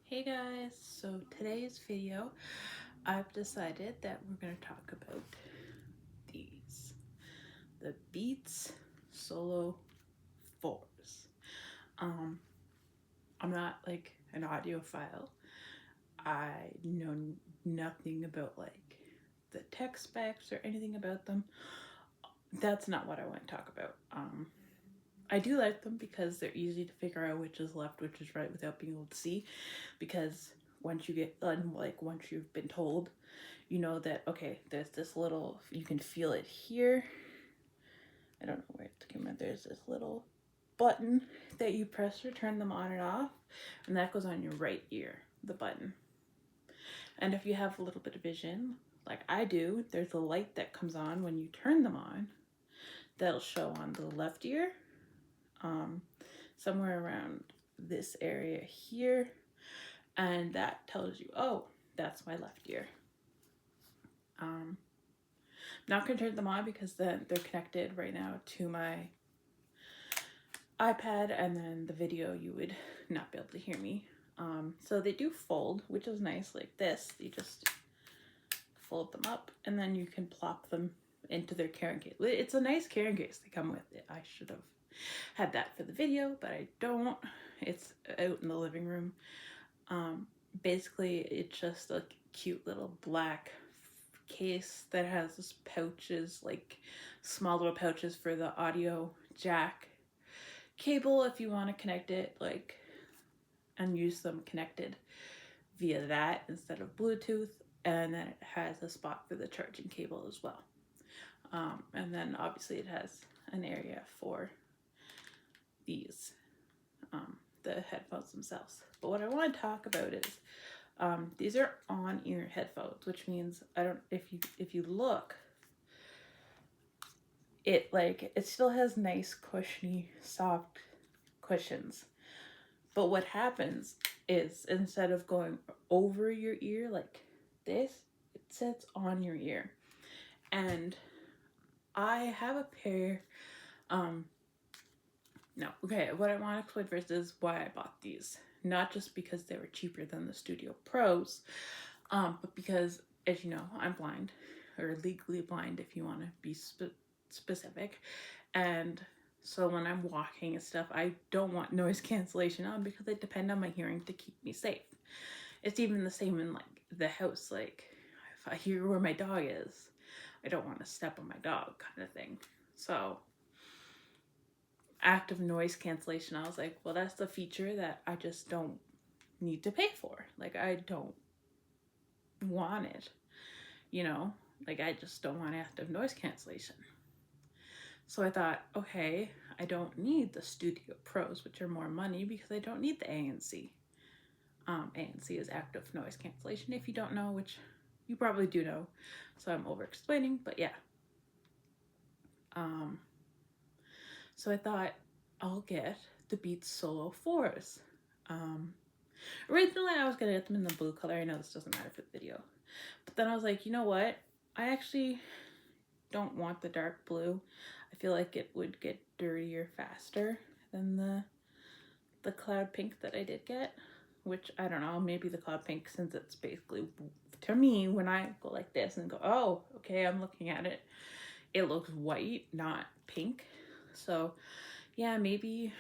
Hey guys, so today's video, I've decided that we're going to talk about these, the Beats Solo 4s. I'm not like an audiophile. I know nothing about like the tech specs or anything about them. That's not what I want to talk about. I do like them because they're easy to figure out which is left, which is right without being able to see. Because once you get, once you've been told, you know that, okay, there's this little, you can feel it here. I don't know where it's coming. There's this little button that you press to turn them on and off. And that goes on your right ear, the button. And if you have a little bit of vision, like I do, there's a light that comes on when you turn them on that'll show on the left ear, somewhere around this area here, and that tells you, oh, that's my left ear. Not gonna turn them on because then they're connected right now to my iPad, and then the video you would not be able to hear me. So they do fold, which is nice. Like this, you just fold them up, and then you can plop them into their carrying case. It's a nice carrying case they come with it. I should have had that for the video, but I don't. It's out in the living room. Basically, it's just a cute little black case that has this pouches, like small little pouches for the audio jack cable if you want to connect it, like, and use them connected via that instead of Bluetooth. And then it has a spot for the charging cable as well. And then obviously it has an area for these, the headphones themselves. But what I want to talk about is these are on-ear headphones, which means if you look, it still has nice cushiony soft cushions. But what happens is instead of going over your ear like this, it sits on your ear. And I have a pair. No, okay, what I want to explain first is why I bought these. Not just because they were cheaper than the Studio Pros, but because, as you know, I'm blind, or legally blind if you want to be specific. And so when I'm walking and stuff, I don't want noise cancellation on because I depend on my hearing to keep me safe. It's even the same in like the house. Like if I hear where my dog is, I don't want to step on my dog, kind of thing. So active noise cancellation, I was like, well, that's the feature that I just don't need to pay for. Like I don't want it, you know, like I just don't want active noise cancellation. So I thought, okay, I don't need the Studio Pros, which are more money, because I don't need the ANC. ANC is active noise cancellation, if you don't know, which you probably do know, so I'm over explaining, but yeah. So I thought I'll get the Beats Solo 4s. Originally I was gonna get them in the blue color. I know this doesn't matter for the video, but then I was like, you know what? I actually don't want the dark blue. I feel like it would get dirtier faster than the cloud pink that I did get, which I don't know, maybe the cloud pink, since it's basically, to me, when I go like this and go, oh, okay, I'm looking at it, it looks white, not pink. So yeah, maybe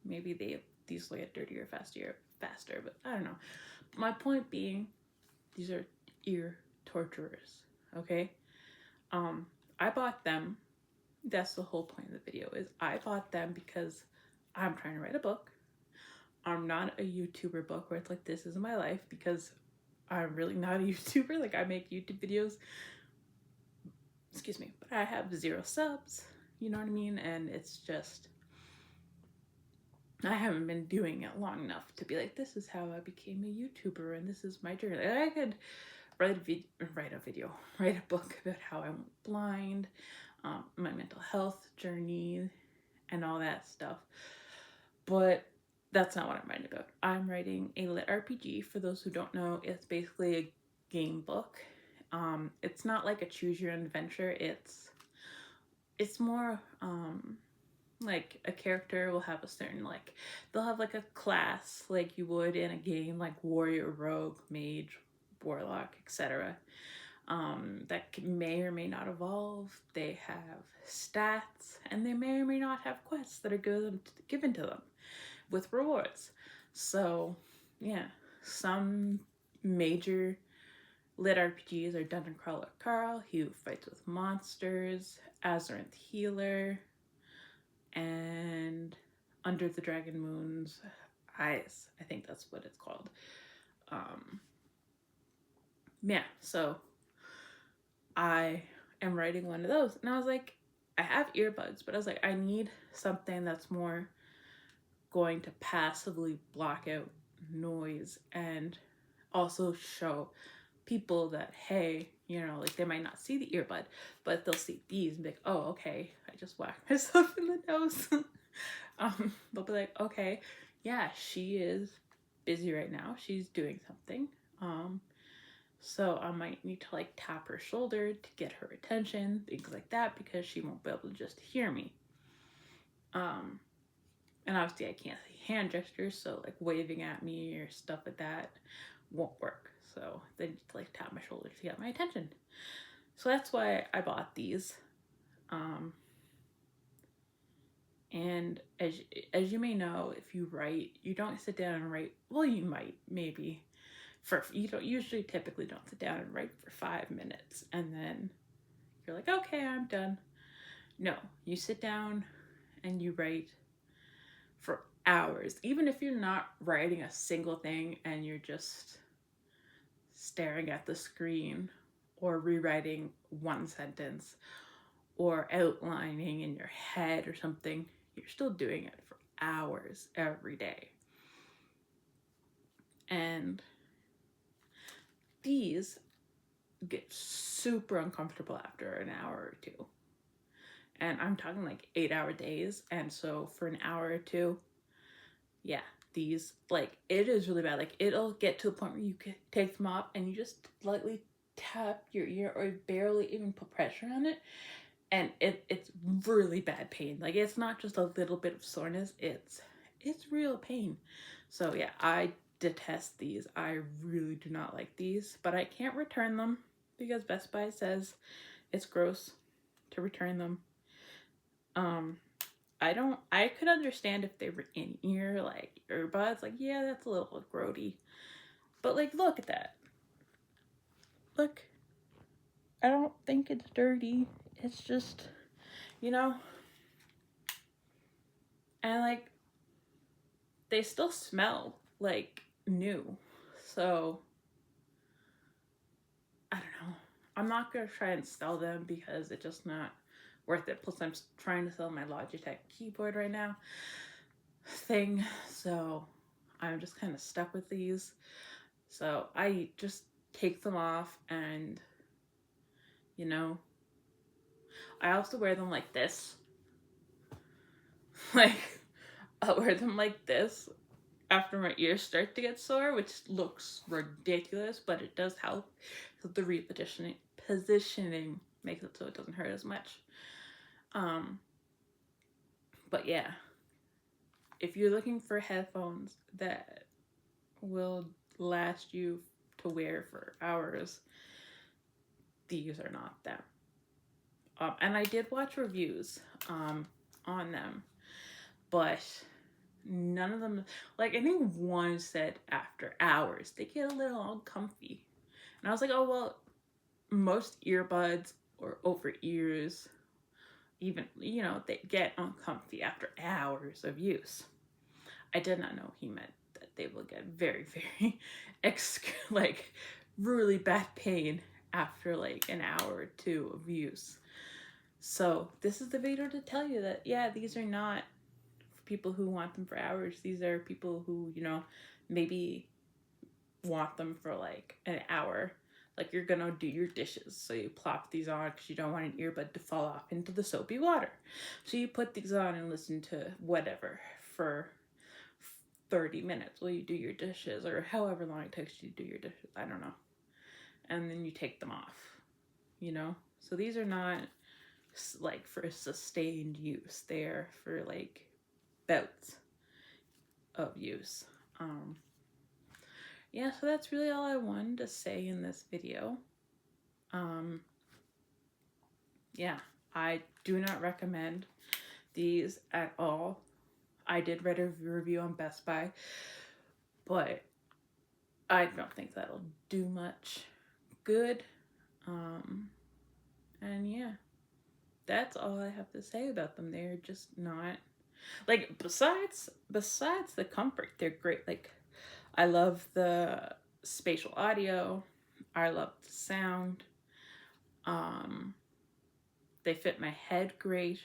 these will get dirtier faster, but I don't know. My point being, these are ear torturers, okay? I bought them. That's the whole point of the video, is I bought them because I'm trying to write a book. I'm not a YouTuber book where it's like, this is my life, because I'm really not a YouTuber. Like I make YouTube videos, excuse me, but I have 0 subs, you know what I mean? And it's just, I haven't been doing it long enough to be like, this is how I became a YouTuber and this is my journey. And I could write a book about how I went blind, my mental health journey, and all that stuff. But that's not what I'm writing about. I'm writing a lit RPG. For those who don't know, it's basically a game book. It's not like a choose your own adventure. It's more Like a character will have a certain, like, they'll have like a class like you would in a game, like warrior, rogue, mage, warlock, etc. That may or may not evolve. They have stats, and they may or may not have quests that are given to them with rewards. So, yeah, some major lit RPGs are Dungeon Crawler Carl, who fights with monsters, Azeroth Healer, and Under the Dragon Moon's Eyes. I think that's what it's called. Yeah, so I am writing one of those. And I was like, I have earbuds, but I was like, I need something that's more going to passively block out noise and also show people that, hey, you know, like they might not see the earbud, but they'll see these and be like, oh, okay, I just whacked myself in the nose. They'll be like, okay, yeah, she is busy right now. She's doing something. So I might need to like tap her shoulder to get her attention, things like that, because she won't be able to just hear me. And obviously I can't see hand gestures, so like waving at me or stuff like that won't work. So they need to like tap my shoulder to get my attention. So that's why I bought these. And as you may know, if you write, you don't sit down and write. Well, you might, maybe. You don't usually typically don't sit down and write for 5 minutes and then you're like, okay, I'm done. No, you sit down and you write for hours. Even if you're not writing a single thing and you're just staring at the screen or rewriting one sentence or outlining in your head or something, you're still doing it for hours every day. And these get super uncomfortable after an hour or two. And I'm talking like 8-hour days. And so for an hour or two, yeah, these, like, it is really bad. Like, it'll get to a point where you can take them off and you just lightly tap your ear or barely even put pressure on it. And it's really bad pain. Like, it's not just a little bit of soreness. It's real pain. So yeah, I detest these. I really do not like these, but I can't return them because Best Buy says it's gross to return them. I could understand if they were in ear, like earbuds, like, yeah, that's a little grody. But like, look at that. Look, I don't think it's dirty. It's just, you know, and like, they still smell like new. So, I don't know. I'm not going to try and sell them because it's just not worth it. Plus, I'm trying to sell my Logitech keyboard right now thing. So, I'm just kind of stuck with these. So, I just take them off and, you know, I also wear them like this. Like, I'll wear them like this after my ears start to get sore, which looks ridiculous, but it does help. So the positioning makes it so it doesn't hurt as much. But yeah, if you're looking for headphones that will last you to wear for hours, these are not them. And I did watch reviews on them, but none of them, like, I think one said after hours they get a little uncomfy, and I was like, oh well, most earbuds or over ears, even, you know, they get uncomfy after hours of use. I did not know he meant that they will get very, very like really bad pain after like an hour or two of use. So this is the video to tell you that, yeah, these are not for people who want them for hours. These are people who, you know, maybe want them for like an hour. Like, you're gonna do your dishes, so you plop these on because you don't want an earbud to fall off into the soapy water. So you put these on and listen to whatever for 30 minutes while you do your dishes, or however long it takes you to do your dishes. I don't know. And then you take them off, you know? So these are not like for sustained use. They're for like bouts of use. Yeah, so that's really all I wanted to say in this video. Yeah, I do not recommend these at all. I did write a review on Best Buy, but I don't think that'll do much good. And yeah, that's all I have to say about them. They're just not like, besides the comfort, they're great. Like, I love the spatial audio. I love the sound. They fit my head great.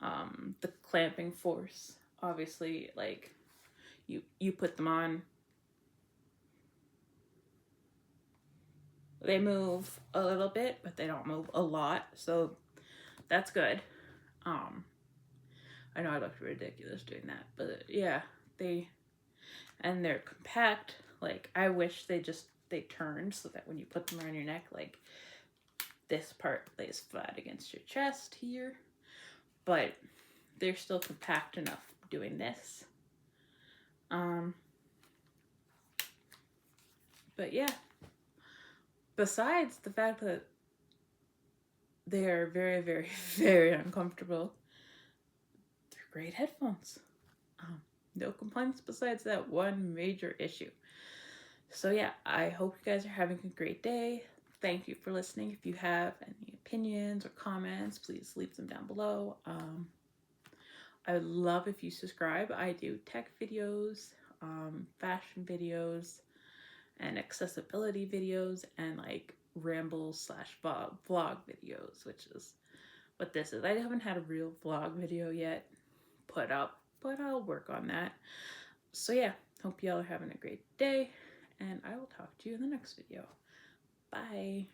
The clamping force, obviously, like you put them on, they move a little bit, but they don't move a lot, so that's good. I know I looked ridiculous doing that, but yeah, they're compact. Like, I wish they turned so that when you put them around your neck, like, this part lays flat against your chest here, but they're still compact enough doing this. But yeah, besides the fact that they are very, very, very uncomfortable, they're great headphones. No complaints besides that one major issue. So yeah, I hope you guys are having a great day. Thank you for listening. If you have any opinions or comments, please leave them down below. I would love if you subscribe. I do tech videos, fashion videos, and accessibility videos, and like ramble/vlog videos, which is what this is. I haven't had a real vlog video yet put up, but I'll work on that. So yeah, hope y'all are having a great day, and I will talk to you in the next video. Bye.